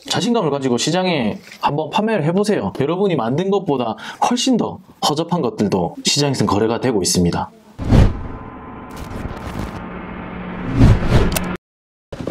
자신감을 가지고 시장에 한번 판매를 해보세요. 여러분이 만든 것보다 훨씬 더 허접한 것들도 시장에서 거래가 되고 있습니다.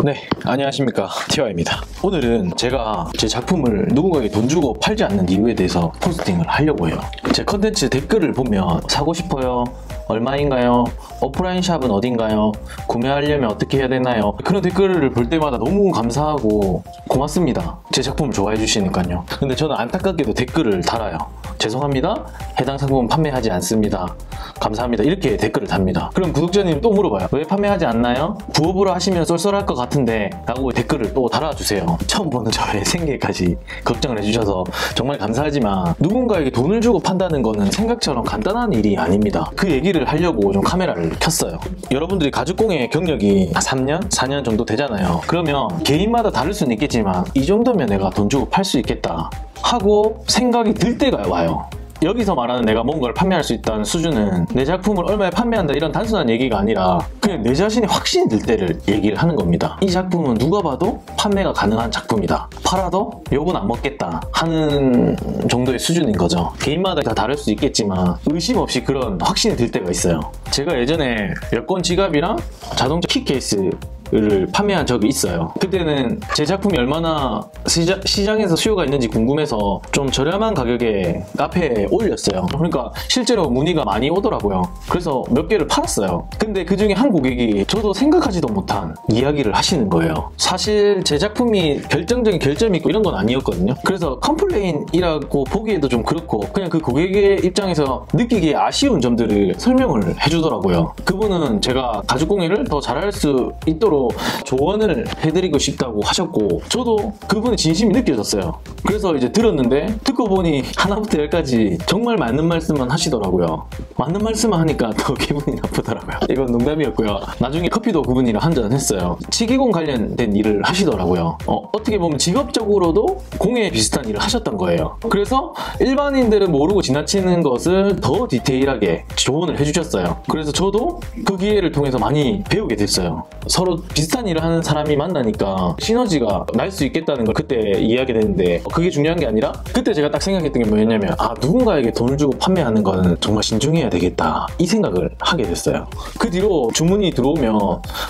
네, 안녕하십니까, 티와입니다. 오늘은 제가 제 작품을 누군가에게 돈 주고 팔지 않는 이유에 대해서 포스팅을 하려고 해요. 제 컨텐츠 댓글을 보면 사고 싶어요, 얼마인가요, 오프라인 샵은 어딘가요, 구매하려면 어떻게 해야 되나요, 그런 댓글을 볼 때마다 너무 감사하고 고맙습니다. 제 작품을 좋아해 주시니까요. 근데 저는 안타깝게도 댓글을 달아요. 죄송합니다, 해당 상품은 판매하지 않습니다, 감사합니다, 이렇게 댓글을 답니다. 그럼 구독자님 또 물어봐요. 왜 판매하지 않나요? 부업으로 하시면 쏠쏠할 것 같은데 라고 댓글을 또 달아주세요. 처음 보는 저의 생계까지 걱정을 해주셔서 정말 감사하지만, 누군가에게 돈을 주고 판다는 거는 생각처럼 간단한 일이 아닙니다. 그 얘기를 하려고 좀 카메라를 켰어요. 여러분들이 가죽공예 경력이 3년? 4년 정도 되잖아요. 그러면 개인마다 다를 수는 있겠지만 이 정도면 내가 돈 주고 팔 수 있겠다 하고 생각이 들 때가 와요. 여기서 말하는 내가 뭔가를 판매할 수 있다는 수준은 내 작품을 얼마에 판매한다 이런 단순한 얘기가 아니라 그냥 내 자신이 확신이 들 때를 얘기를 하는 겁니다. 이 작품은 누가 봐도 판매가 가능한 작품이다, 팔아도 욕은 안 먹겠다 하는 정도의 수준인 거죠. 개인마다 다 다를 수 있겠지만 의심 없이 그런 확신이 들 때가 있어요. 제가 예전에 여권 지갑이랑 자동차 키케이스 를 판매한 적이 있어요. 그때는 제 작품이 얼마나 시장에서 수요가 있는지 궁금해서 좀 저렴한 가격에 카페에 올렸어요. 그러니까 실제로 문의가 많이 오더라고요. 그래서 몇 개를 팔았어요. 근데 그 중에 한 고객이 저도 생각하지도 못한 이야기를 하시는 거예요. 사실 제 작품이 결정적인 결점이 있고 이런 건 아니었거든요. 그래서 컴플레인이라고 보기에도 좀 그렇고 그냥 그 고객의 입장에서 느끼기에 아쉬운 점들을 설명을 해주더라고요. 그분은 제가 가죽공예를 더 잘할 수 있도록 조언을 해드리고 싶다고 하셨고, 저도 그분의 진심이 느껴졌어요. 그래서 이제 들었는데 듣고 보니 하나부터 열까지 정말 맞는 말씀만 하시더라고요. 맞는 말씀만 하니까 더 기분이 나쁘더라고요. 이건 농담이었고요. 나중에 커피도 그분이랑 한잔 했어요. 치기공 관련된 일을 하시더라고요. 어떻게 보면 직업적으로도 공예에 비슷한 일을 하셨던 거예요. 그래서 일반인들은 모르고 지나치는 것을 더 디테일하게 조언을 해주셨어요. 그래서 저도 그 기회를 통해서 많이 배우게 됐어요. 서로 비슷한 일을 하는 사람이 만나니까 시너지가 날 수 있겠다는 걸 그때 이야기했는데, 그게 중요한 게 아니라 그때 제가 딱 생각했던 게 뭐였냐면, 누군가에게 돈을 주고 판매하는 거는 정말 신중해야 되겠다, 이 생각을 하게 됐어요. 그 뒤로 주문이 들어오면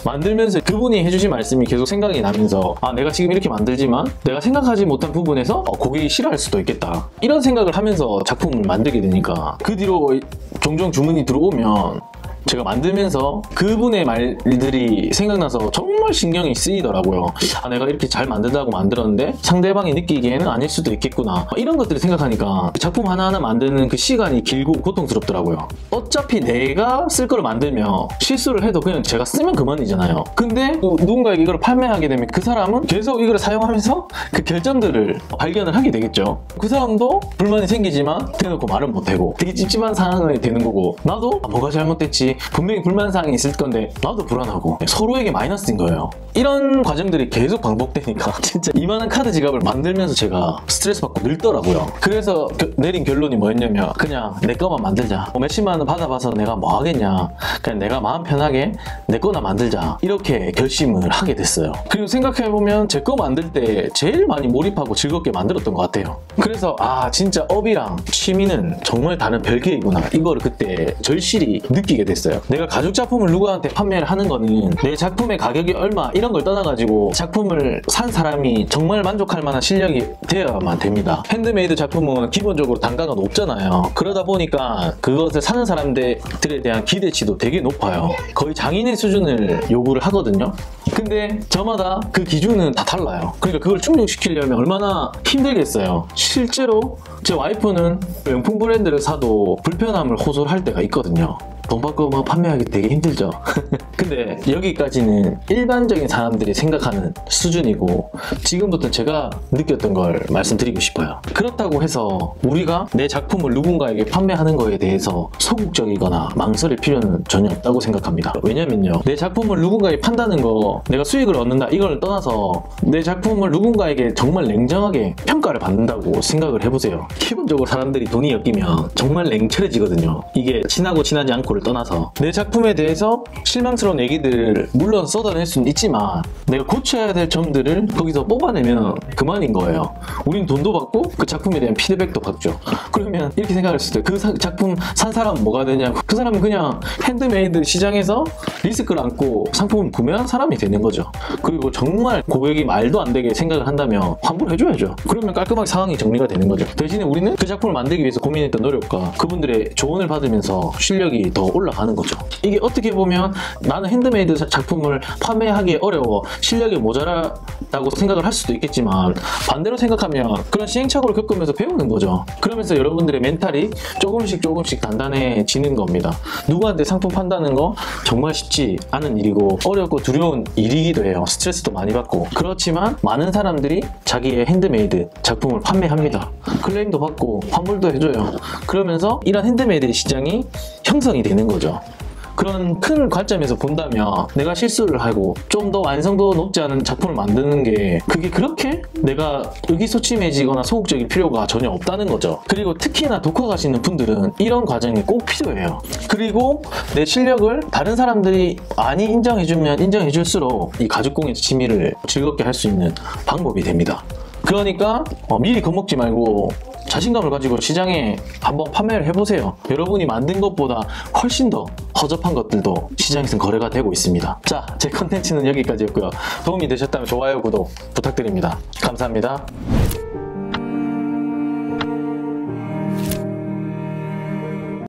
만들면서 그분이 해주신 말씀이 계속 생각이 나면서 내가 지금 이렇게 만들지만 내가 생각하지 못한 부분에서 고객이 싫어할 수도 있겠다, 이런 생각을 하면서 작품을 만들게 되니까 그 뒤로 종종 주문이 들어오면 제가 만들면서 그분의 말들이 생각나서 정말 신경이 쓰이더라고요. 내가 이렇게 잘 만든다고 만들었는데 상대방이 느끼기에는 아닐 수도 있겠구나, 이런 것들을 생각하니까 작품 하나하나 만드는 그 시간이 길고 고통스럽더라고요. 어차피 내가 쓸 거를 만들면 실수를 해도 그냥 제가 쓰면 그만이잖아요. 근데 누군가에게 이걸 판매하게 되면 그 사람은 계속 이걸 사용하면서 그 결점들을 발견을 하게 되겠죠. 그 사람도 불만이 생기지만 대놓고 말은 못하고 되게 찝찝한 상황이 되는 거고, 나도 뭐가 잘못됐지, 분명히 불만사항이 있을 건데 나도 불안하고, 서로에게 마이너스인 거예요. 이런 과정들이 계속 반복되니까 진짜 이만한 카드 지갑을 만들면서 제가 스트레스 받고 늙더라고요. 그래서 내린 결론이 뭐였냐면, 그냥 내 거만 만들자, 몇십만 원 받아봐서 내가 뭐 하겠냐, 그냥 내가 마음 편하게 내 거나 만들자, 이렇게 결심을 하게 됐어요. 그리고 생각해보면 제 거 만들 때 제일 많이 몰입하고 즐겁게 만들었던 것 같아요. 그래서 진짜 업이랑 취미는 정말 다른 별개이구나, 이거를 그때 절실히 느끼게 됐어요. 내가 가죽 작품을 누구한테 판매를 하는 거는 내 작품의 가격이 얼마 이런 걸 떠나가지고 작품을 산 사람이 정말 만족할 만한 실력이 되어야만 됩니다. 핸드메이드 작품은 기본적으로 단가가 높잖아요. 그러다 보니까 그것을 사는 사람들에 대한 기대치도 되게 높아요. 거의 장인의 수준을 요구를 하거든요. 근데 저마다 그 기준은 다 달라요. 그러니까 그걸 충족시키려면 얼마나 힘들겠어요. 실제로 제 와이프는 명품 브랜드를 사도 불편함을 호소할 때가 있거든요. 돈 받고 판매하기 되게 힘들죠. 근데 여기까지는 일반적인 사람들이 생각하는 수준이고, 지금부터 제가 느꼈던 걸 말씀드리고 싶어요. 그렇다고 해서 우리가 내 작품을 누군가에게 판매하는 거에 대해서 소극적이거나 망설일 필요는 전혀 없다고 생각합니다. 왜냐면요, 내 작품을 누군가에게 판다는 거, 내가 수익을 얻는다 이걸 떠나서 내 작품을 누군가에게 정말 냉정하게 평가를 받는다고 생각을 해보세요. 기본적으로 사람들이 돈이 엮이면 정말 냉철해지거든요. 이게 친하고 친하지 않고를 떠나서 내 작품에 대해서 실망스러운 이런 얘기들 물론 쏟아낼 수는 있지만 내가 고쳐야 될 점들을 거기서 뽑아내면 그만인 거예요. 우린 돈도 받고 그 작품에 대한 피드백도 받죠. 그러면 이렇게 생각할 수도 있어요. 그 작품 산 사람은 뭐가 되냐? 그 사람은 그냥 핸드메이드 시장에서 리스크를 안고 상품을 구매한 사람이 되는 거죠. 그리고 정말 고객이 말도 안 되게 생각을 한다면 환불해줘야죠. 그러면 깔끔하게 상황이 정리가 되는 거죠. 대신에 우리는 그 작품을 만들기 위해서 고민했던 노력과 그분들의 조언을 받으면서 실력이 더 올라가는 거죠. 이게 어떻게 보면 나는 핸드메이드 작품을 판매하기 어려워, 실력이 모자라다고 생각을 할 수도 있겠지만 반대로 생각하면 그런 시행착오를 겪으면서 배우는 거죠. 그러면서 여러분들의 멘탈이 조금씩 단단해지는 겁니다. 누구한테 상품 판다는 거 정말 쉽지 않은 일이고 어렵고 두려운 일이기도 해요. 스트레스도 많이 받고. 그렇지만 많은 사람들이 자기의 핸드메이드 작품을 판매합니다. 클레임도 받고 환불도 해줘요. 그러면서 이런 핸드메이드 시장이 형성이 되는 거죠. 그런 큰 관점에서 본다면 내가 실수를 하고 좀 더 완성도 높지 않은 작품을 만드는 게 그게 그렇게 내가 의기소침해지거나 소극적일 필요가 전혀 없다는 거죠. 그리고 특히나 독학하시는 분들은 이런 과정이 꼭 필요해요. 그리고 내 실력을 다른 사람들이 많이 인정해주면 인정해줄수록 이 가죽공예 취미를 즐겁게 할 수 있는 방법이 됩니다. 그러니까 미리 겁먹지 말고 자신감을 가지고 시장에 한번 판매를 해보세요. 여러분이 만든 것보다 훨씬 더 허접한 것들도 시장에서 거래가 되고 있습니다. 자, 제 컨텐츠는 여기까지였고요. 도움이 되셨다면 좋아요, 구독 부탁드립니다. 감사합니다.